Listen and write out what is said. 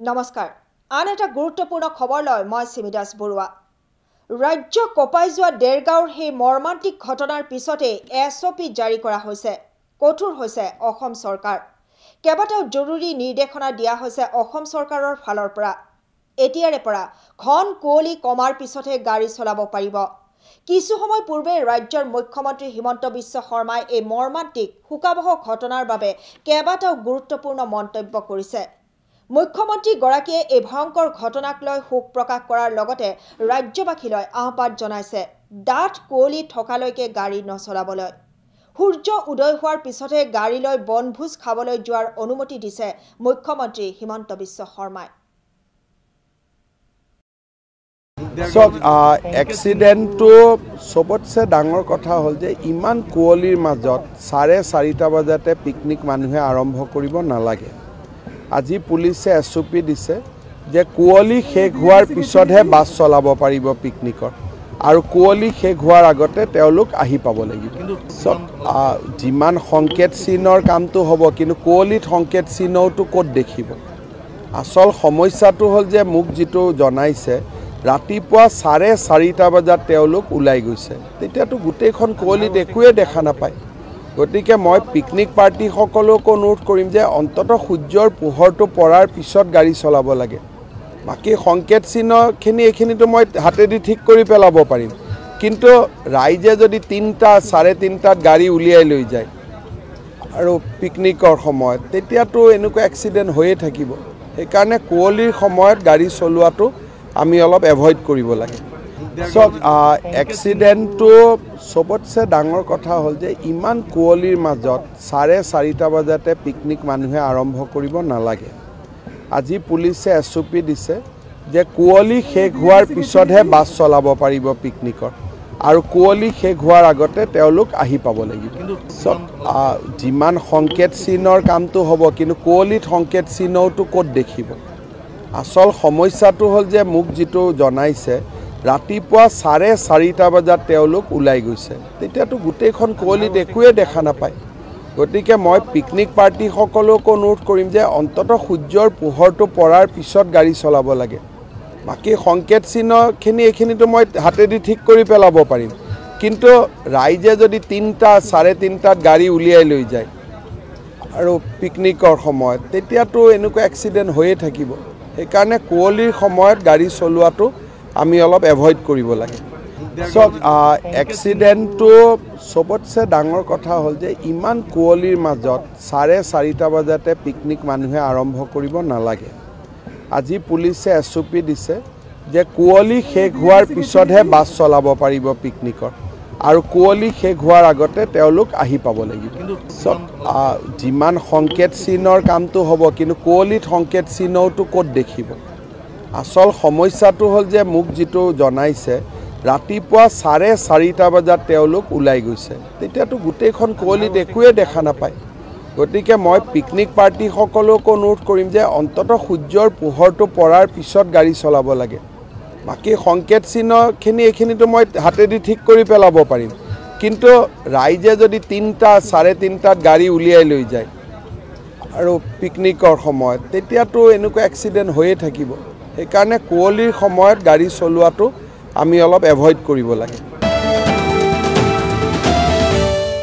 নমস্কাৰ আন এটা গুৰুত্বপূৰ্ণ খবৰ লৈ মই সিমিদাস বৰুৱা ৰাজ্য কপাই যোৱা দেৰগাঁৱৰ সেই মৰ্মান্তিক ঘটনাৰ পিছতে এছঅপি জাৰি কৰা হৈছে কঠোৰ হৈছে অসম চৰকাৰ কেইবাটাও জৰুৰী নিৰ্দেশনা দিয়া হৈছে অসম চৰকাৰৰ ফালৰ পৰা এতিয়াৰে পৰা ঘন কুঁৱলী কমাৰ পিছতে গাড়ী চলাব পাৰিব কিছু সময় পূৰ্বে ৰাজ্যৰ মুখ্যমন্ত্ৰী হিমন্ত বিশ্ব শৰ্মাই এই মৰ্মান্তিক হুকাবহ ঘটনাৰ বাবে কেইবাটাও গুৰুত্বপূৰ্ণ মন্তব্য কৰিছে মুখ্যমন্ত্ৰী গৰাকীয়ে এই ভয়ংকৰ ঘটনাক লৈ শোক প্ৰকাশ কৰাৰ লগতে ৰাজ্যবাসীলৈ আহ্বান জনাইছে ডাঠ কুঁৱলী থকালৈকে গাড়ী নচলাবলৈ সূৰ্য উদয় হোৱাৰ পিছতে গাড়ী লৈ বনভোজ খাবলৈ যোৱাৰ অনুমতি দিছে মুখ্যমন্ত্ৰী হিমন্ত বিশ্ব শৰ্মাই এক্সিডেণ্টটো সবতছে ডাঙৰ কথা হ'ল যে ইমান কুঁৱলীৰ মাজত 4:30 বজাতে পিকনিক মানুহে আৰম্ভ কৰিব নালাগে আজি পুলিচে এছঅপি দিছে যে কুঁৱলী শেষ হোৱাৰ পিছতহে বাছ চলাব পাৰিব পিকনিকৰ আৰু কুঁৱলী শেষ হোৱাৰ আগতে তেওঁলোক আহি পাব লাগিব যিমান সংকেত চিনৰ কামটো হ'ব কিন্তু কুঁৱলীত সংকেত চিনওটো ক'ত দেখিব আচল সমস্যাটো হ'ল যে মোক যিটো জনাইছে ৰাতিপুৱা 4:30 বজাত তেওঁলোক ওলাই গৈছে তেতিয়াতো গোটেইখন কুঁৱলীত একোৱে দেখা নাপায় গতিকে মই পিকনিক পাৰ্টি সকলকো অনুৰোধ কৰিম যে অন্তত সূৰ্যৰ পোহৰটো পৰাৰ পিছত গাড়ী চলাব লাগে বাকি সংকেত চিহ্নখিনি এইখিনিতো মই হাতেদি ঠিক কৰি পেলাব পাৰিম কিন্তু ৰাইজে যদি 3:30 গাড়ী উলিয়াই লৈ যায় আৰু পিকনিকৰ সময়ত তেতিয়াতো এনেকুৱা এক্সিডেণ্ট হৈয়ে থাকিব সেইকাৰণে কুঁৱলীৰ সময়ত গাড়ী চলোৱাটো আমি অলপ এভয়েড কৰিব লাগে এক্সিডেণ্টটো সবতছে ডাঙৰ কথা হ'ল যে ইমান কুঁৱলীৰ মাজত 4:30 বজাতে পিকনিক মানুহে আৰম্ভ কৰিব নালাগে আজি পুলিচে এছঅপি দিছে যে কুঁৱলী শেষ হোৱাৰ পিছতহে বাছ চলাব পাৰিব পিকনিকৰ আৰু কুঁৱলী শেষ হোৱাৰ আগতে তেওঁলোক আহি পাব লাগিব যিমান সংকেত চিনৰ কামটো হ'ব কিন্তু কুঁৱলীত সংকেত চিনওটো ক'ত দেখিব আচল সমস্যাটো হ'ল যে মোক যিটো জনাইছে ৰাতিপুৱা 4:30 বজাত তেওঁলোক ওলাই গৈছে তেতিয়াতো গোটেইখন কুঁৱলীত একোৱে দেখা নাপায় গতিকে মই পিকনিক পাৰ্টি সকলকো অনুৰোধ কৰিম যে অন্তত সূৰ্যৰ পোহৰটো পৰাৰ পিছত গাড়ী চলাব লাগে বাকি সংকেত চিহ্নখিনি এইখিনিতো মই হাতেদি ঠিক কৰি পেলাব পাৰিম কিন্তু ৰাইজে যদি 3:30 গাড়ী উলিয়াই লৈ যায় আৰু পিকনিকৰ সময়ত তেতিয়াতো এনেকুৱা এক্সিডেণ্ট হৈয়ে থাকিব সেইকাৰণে কুঁৱলীৰ সময়ত গাড়ী চলোৱাটো আমি অলপ এভয়েড কৰিব লাগে এক্সিডেণ্টটো সবতছে ডাঙৰ কথা হ'ল যে ইমান কুঁৱলীৰ মাজত 4:30 বজাতে পিকনিক মানুহে আৰম্ভ কৰিব নালাগে আজি পুলিচে এছঅপি দিছে যে কুঁৱলী শেষ হোৱাৰ পিছতহে বাছ চলাব পাৰিব পিকনিকৰ আৰু কুঁৱলী শেষ হোৱাৰ আগতে তেওঁলোক আহি পাব লাগিব যিমান সংকেত চিনৰ কামটো হ'ব কিন্তু কুঁৱলীত সংকেত চিনওটো ক'ত দেখিব আচল সমস্যাটো হ'ল যে মোক যিটো জনাইছে ৰাতিপুৱা 4:30 বজাত তেওঁলোক ওলাই গৈছে তেতিয়াতো গোটেইখন কুঁৱলীত একোৱে দেখা নাপায় গতিকে মই পিকনিক পাৰ্টি সকলকো অনুৰোধ কৰিম যে অন্তত সূৰ্যৰ পোহৰটো পৰাৰ পিছত গাড়ী চলাব লাগে বাকি সংকেত চিহ্নখিনি এইখিনিতো মই হাতেদি ঠিক কৰি পেলাব পাৰিম কিন্তু ৰাইজে যদি 3:30 গাড়ী উলিয়াই লৈ যায় আৰু পিকনিকৰ সময়ত তেতিয়াতো এনেকুৱা এক্সিডেণ্ট হৈয়ে থাকিব সেইকাৰণে কুঁৱলীৰ সময়ত গাড়ী চলোৱাটো আমি অলপ এভয়েড কৰিব লাগে